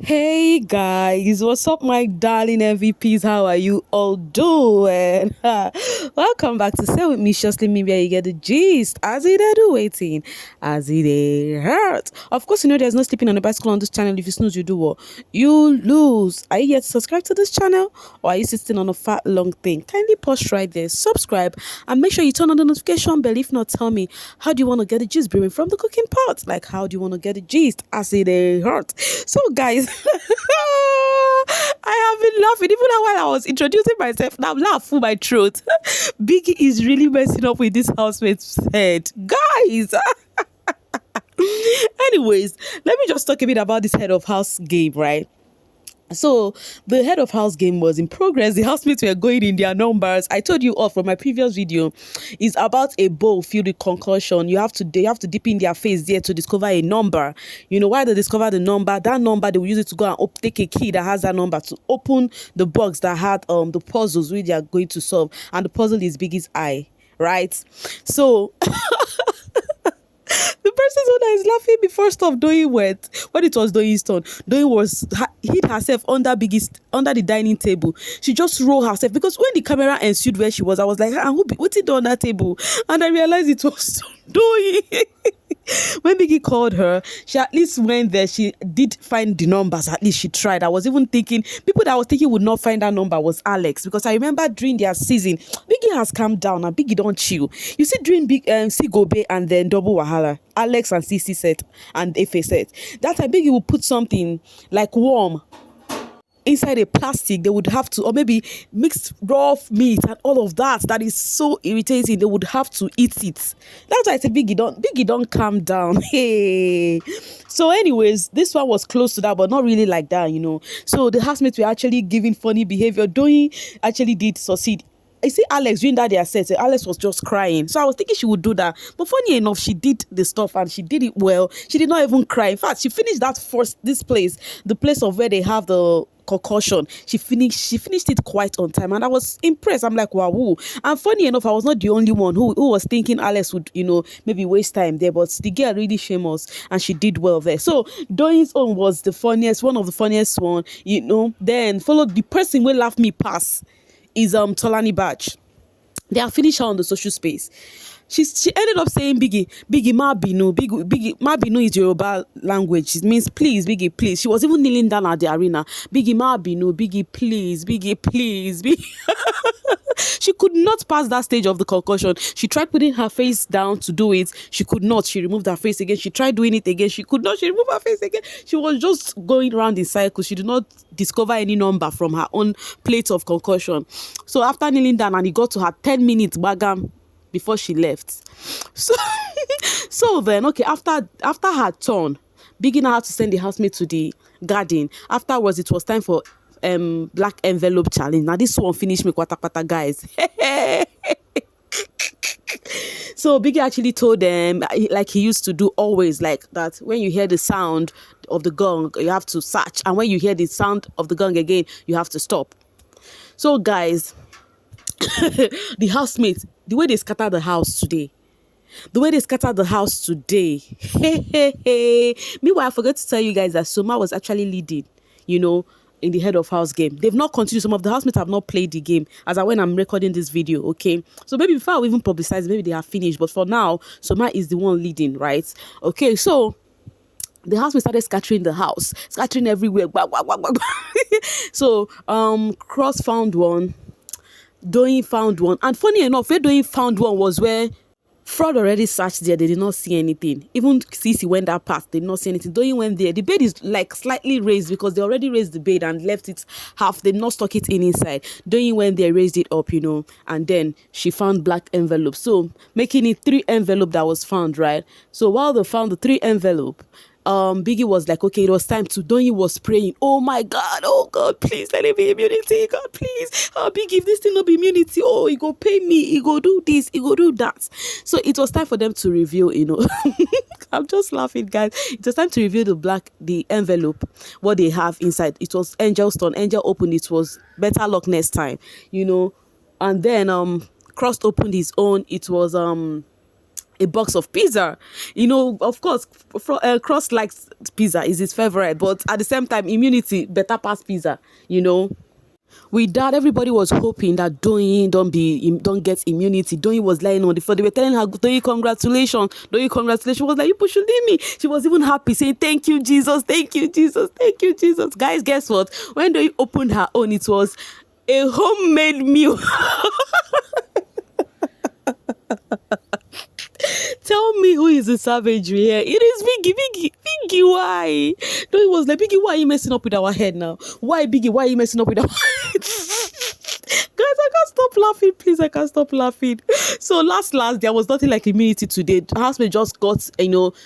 Hey guys, what's up, my darling MVPs? How are you all doing? Welcome back to Say With Me, Shostly Me, where you get the gist. As it do waiting, as it hurt. Of course, you know there's no sleeping on the bicycle on this channel. If you snooze, you do what? You lose. Are you yet to subscribe to this channel? Or are you sitting on a fat long thing? Kindly pause right there, subscribe, and make sure you turn on the notification bell. If not, tell me, how do you want to get the gist brewing from the cooking pot? Like, how do you want to get the gist as it hurt? So, guys, I have been laughing even while I was introducing myself. Now I'm laughing through my throat. Biggie is really messing up with this housemate's head, guys. Anyways, let me just talk a bit about this head of house game, right? So the head of house game was in progress. The housemates were going in their numbers. I told you all from my previous video, is about a bowl filled with concussion. They have to dip in their face there to discover a number. You know, why they discover the number, that number they will use it to go and take a key that has that number to open the box that had the puzzles which they are going to solve. And the puzzle is Biggie's eye, right? So the person that is laughing before stuff Doyin went, when it was Doyin's turn, Doyin hid herself under the dining table. She just rolled herself because when the camera ensued where she was, I was like, what's it on that table? And I realized it was Doyin. When Biggie called her, she at least went there. She did find the numbers. At least she tried. I was even thinking, people that I was thinking would not find that number was Alex, because I remember during their season, Biggie has calmed down and Biggie don't chill. You see, during Gobe and then Double Wahala, Alex and CeCe set and Efe set, that time Biggie would put something like warm inside a plastic. They would have to, or maybe mixed raw meat and all of that. That is so irritating. They would have to eat it. That's why I said Biggie don't calm down. Hey. So anyways, this one was close to that, but not really like that, you know. So the housemates were actually giving funny behavior. Doyin actually did succeed. I see Alex doing that. They are said Alex was just crying, so I was thinking she would do that. But funny enough, she did the stuff and she did it well. She did not even cry. In fact, she finished the place of where they have the concussion. She finished it quite on time, and I was impressed. I'm like, wow. Woo. And funny enough, I was not the only one who was thinking Alex would, maybe waste time there, but the girl really famous and she did well there. So Doyin's own was the funniest, one of the funniest one, Then followed the person will laugh me pass is Tolani Batch. They are finished her on the social space. She ended up saying Biggie ma binu. Biggie ma binu is Yoruba language. It means please, Biggie, please. She was even kneeling down at the arena. Biggie ma binu, Biggie please, Biggie please. She could not pass that stage of the concussion. She tried putting her face down to do it. She could not. She removed her face again. She tried doing it again. She could not. She removed her face again. She was just going around in circles. She did not discover any number from her own plate of concussion. So after kneeling down, and it got to her 10 minutes bagam before she left. So then, okay, after her turn, Biggie now had to send the housemate to the garden. Afterwards, it was time for black envelope challenge. Now this one finished me kwata, guys. So Biggie actually told them, like he used to do always, like that when you hear the sound of the gong, you have to search, and when you hear the sound of the gong again, you have to stop. So guys, the housemates, the way they scattered the house today. Meanwhile, I forgot to tell you guys that Soma was actually leading, in the head of house game. They've not continued. Some of the housemates have not played the game as when I'm recording this video, okay? So maybe before I even publicize, maybe they have finished. But for now, Soma is the one leading, right? Okay, so the housemates started scattering the house, scattering everywhere. So Cross found one. Doyin found one, and funny enough, where Doyin found one was where Fraud already searched there. They did not see anything. Even CeCe went that path. They did not see anything. Doyin went there. The bed is like slightly raised because they already raised the bed and left it half. They did not stuck it inside. Doyin went there, raised it up, and then she found black envelope. So making it 3 envelope that was found, right? So while they found the 3 envelope, Biggie was like, okay, it was time to. Doyin was praying, oh my God, oh God, please let it be immunity, God, please. Biggie, if this thing not be immunity, oh, he go pay me, he go do this, he go do that. So it was time for them to reveal, I'm just laughing, guys. It was time to reveal the envelope, what they have inside. It was Angel's turn. Angel opened it. Was better luck next time, and then Cross opened his own. It was a box of pizza. Of course, Cross likes pizza, is his favorite, but at the same time, immunity better pass pizza, you know. With that, everybody was hoping that Doyin don't get immunity. Doyin was lying on the floor. They were telling her, Doyin, congratulations. Doyin, congratulations. She was like, you people should leave me. She was even happy, saying, thank you, Jesus. Thank you, Jesus. Thank you, Jesus. Guys, guess what? When Doyin opened her own, it was a homemade meal. Tell me who is the savagery here? It is Biggie, why? No, it was like, Biggie, why are you messing up with our head now? Why, Biggie, why are you messing up with our head? Guys, I can't stop laughing, please. I can't stop laughing. So last, there was nothing like immunity today. Housemate just got,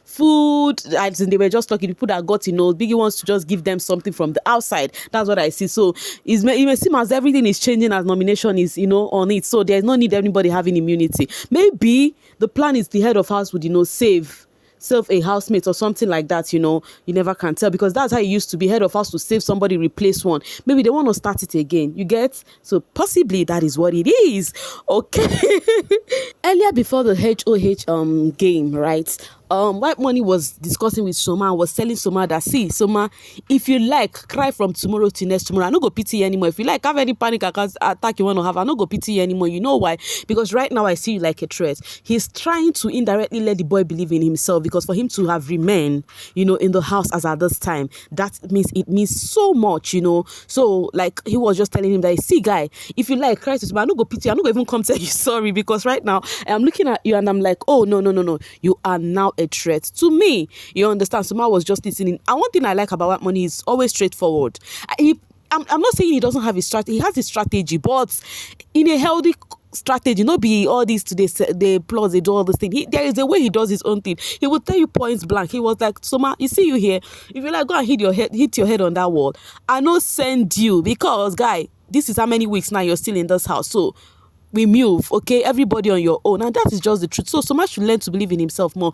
food. As in, they were just talking. People that got, Biggie wants to just give them something from the outside. That's what I see. So it may seem as everything is changing as nomination is, on it. So there's no need anybody having immunity. Maybe the plan is the head of house would, save a housemate or something like that. You never can tell, because that's how it used to be. Head of house to save somebody, replace one. Maybe they want to start it again, you get? So possibly that is what it is. Okay. Earlier, before the HOH game, right, White Money was discussing with Soma and was telling Soma that, see, Soma, if you like, cry from tomorrow to next tomorrow. I no go pity you anymore. If you like, have any panic attack you want to have, I no go pity you anymore. You know why? Because right now I see you like a threat. He's trying to indirectly let the boy believe in himself, because for him to have remained, in the house as at this time, it means so much, So, like, he was just telling him that, see, guy, if you like, cry to tomorrow, I no go pity you. I no go even come tell you sorry, because right now I'm looking at you and I'm like, oh, no. You are now a threat to me. You understand? Soma was just listening. And one thing I like about White Money is always straightforward. I'm not saying he doesn't have his strategy. He has his strategy, but in a healthy strategy, not be all these today, they plus, they do all this thing. There is a way he does his own thing. He would tell you points blank. He was like, Soma, you see you here. If you like, go and hit your head on that wall. I no send you, because, guy, this is how many weeks now you're still in this house. So we move, okay? Everybody on your own. And that is just the truth. So much should learn to believe in himself more.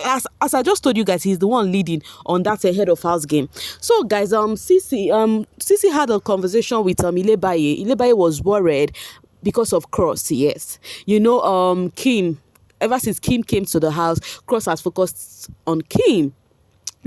As I just told you guys, he's the one leading on that head of house game. So guys, CeCe had a conversation with Ilebaye. Ilebaye was worried because of Cross. Yes, Kim. Ever since Kim came to the house, Cross has focused on Kim.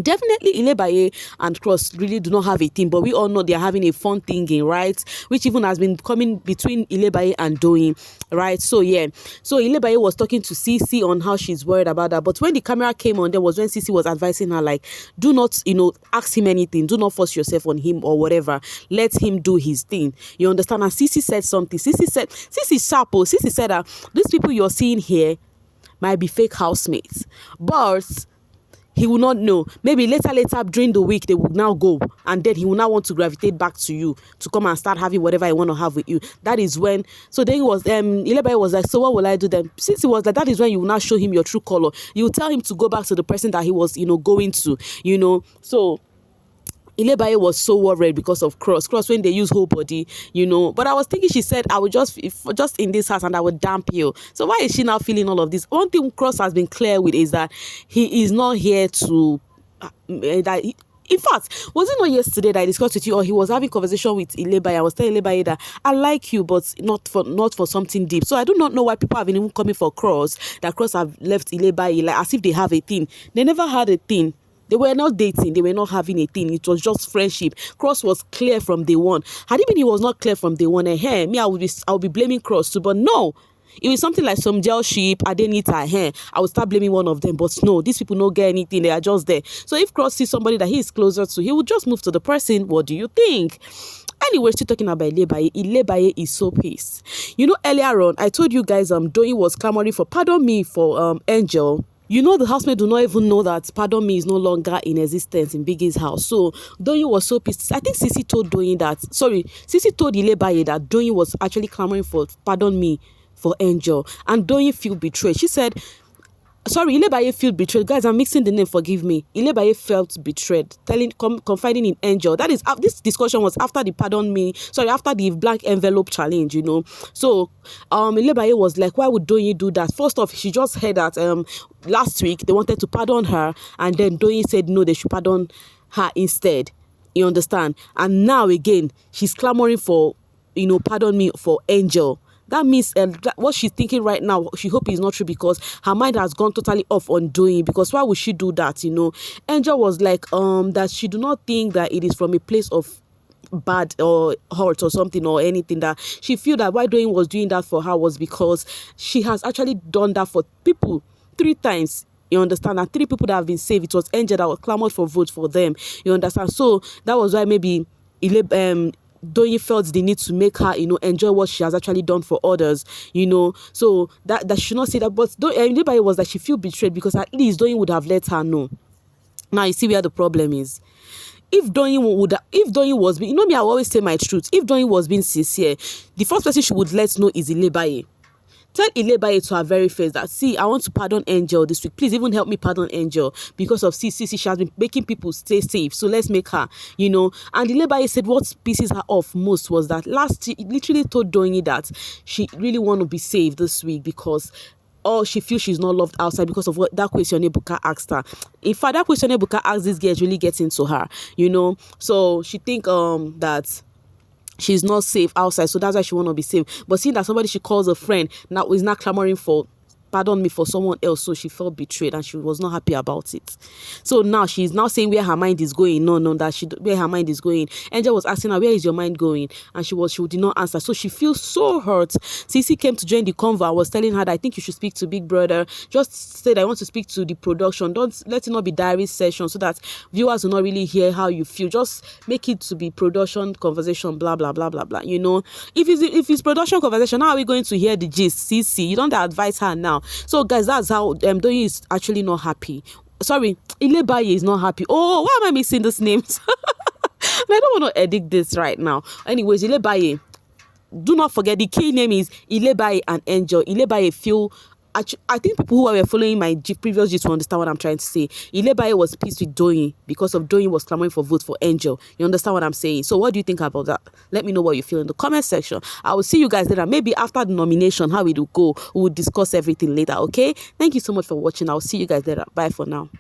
Definitely, Ilebaye and Cross really do not have a team, but we all know they are having a fun thinking, right? Which even has been coming between Ilebaye and Doyin, right? So yeah, so Ilebaye was talking to CeCe on how she's worried about that. But when the camera came on, there was when CeCe was advising her, like, do not, ask him anything, do not force yourself on him or whatever. Let him do his thing. You understand? And CeCe said something. CeCe sharp. CeCe said that these people you're seeing here might be fake housemates, but he will not know. Maybe later during the week, they will now go, and then he will now want to gravitate back to you to come and start having whatever he want to have with you. That is when. So then he was, Ilebaye was like, so what will I do then? Since he was like, that is when you will now show him your true color. You will tell him to go back to the person that he was, going to, So Ilebaye was so worried because of Cross when they use whole body, But I was thinking, she said, I would just in this house and I would damp you. So why is she now feeling all of this? One thing Cross has been clear with is that he is not here to in fact, was it not yesterday that I discussed with you, or he was having conversation with Ilebaye? I was telling Ilebaye that I like you, but not for something deep. So I do not know why people have been even coming for Cross, that Cross have left Ilebaye like as if they have a thing. They never had a thing. They were not dating. They were not having a thing. It was just friendship. Cross was clear from day one. Had it been he was not clear from day one, me, I would be blaming Cross too. But no, it was something like some gel sheep. I didn't eat her hair. I would start blaming one of them. But no, these people don't get anything. They are just there. So if Cross sees somebody that he is closer to, he would just move to the person. What do you think? Anyway, still talking about Ilebaye. Ilebaye is so pissed. Earlier on, I told you guys Doyin was clamoring for pardon me for Angel. The housemate do not even know that pardon me is no longer in existence in Biggie's house. So Doyin was so pissed. I think CeCe told Ilebaye that Doyin was actually clamoring for pardon me for Angel. And Doyin feel betrayed. She said, Ilebaye feel betrayed. Guys, I'm mixing the name, forgive me. Ilebaye felt betrayed, confiding in Angel. That is, this discussion was after the after the blank envelope challenge, So, Ilebaye was like, why would Doyin do that? First off, she just heard that last week they wanted to pardon her, and then Doyin said no, they should pardon her instead. You understand? And now again, she's clamoring for, pardon me for Angel. that means what she's thinking right now, she hope is not true, because her mind has gone totally off on Doyin. Because why would she do that? Angel was like, that she do not think that it is from a place of bad or hurt or something or anything, that she feel that why Doyin was doing that for her was because she has actually done that for people 3 times. You understand? And 3 people that have been saved. It was Angel that was clamored for votes for them. You understand? So that was why maybe Doyin felt the need to make her, enjoy what she has actually done for others, So that should not say that. But Ilebaye was that she feel betrayed, because at least Doyin would have let her know. Now you see where the problem is. If Doyin was being, me, I always say my truth. If Doyin was being sincere, the first person she would let know is Ilebaye. Tell Ilebaye to her very face that, see, I want to pardon Angel this week. Please even help me pardon Angel, because of CeCe. She has been making people stay safe. So let's make her, And Ilebaye said what pisses her off most was that she literally told Doyin that she really want to be saved this week, because she feels she's not loved outside because of what that question Ebuka asked her. In fact, that question Ebuka asked this girl really gets into her, So she think that she's not safe outside, so that's why she want to be safe. But seeing that somebody she calls a friend now is not clamoring for pardon me for someone else, so she felt betrayed and she was not happy about it. So now she's now saying where her mind is going. No, where her mind is going. Angel was asking her, where is your mind going? And she did not answer. So she feels so hurt. CeCe came to join the convo. I was telling her that I think you should speak to Big Brother. Just say that I want to speak to the production. Don't let it not be diary session, so that viewers will not really hear how you feel. Just make it to be production conversation, blah blah blah blah blah. If it's production conversation, how are we going to hear the gist? CeCe, you don't advise her now. So guys, that's how Doyin is actually not happy. Sorry, Ilebaye is not happy. Oh, why am I missing these names? I don't want to edit this right now. Anyways, Ilebaye, do not forget the key name is Ilebaye and Angel. Ilebaye feel, I think people who were following my previous gist will understand what I'm trying to say. Ilebaye was pissed with Doyin because of Doyin was clamoring for votes for Angel. You understand what I'm saying? So what do you think about that? Let me know what you feel in the comment section. I will see you guys later. Maybe after the nomination, how it will go. We will discuss everything later, okay? Thank you so much for watching. I'll see you guys later. Bye for now.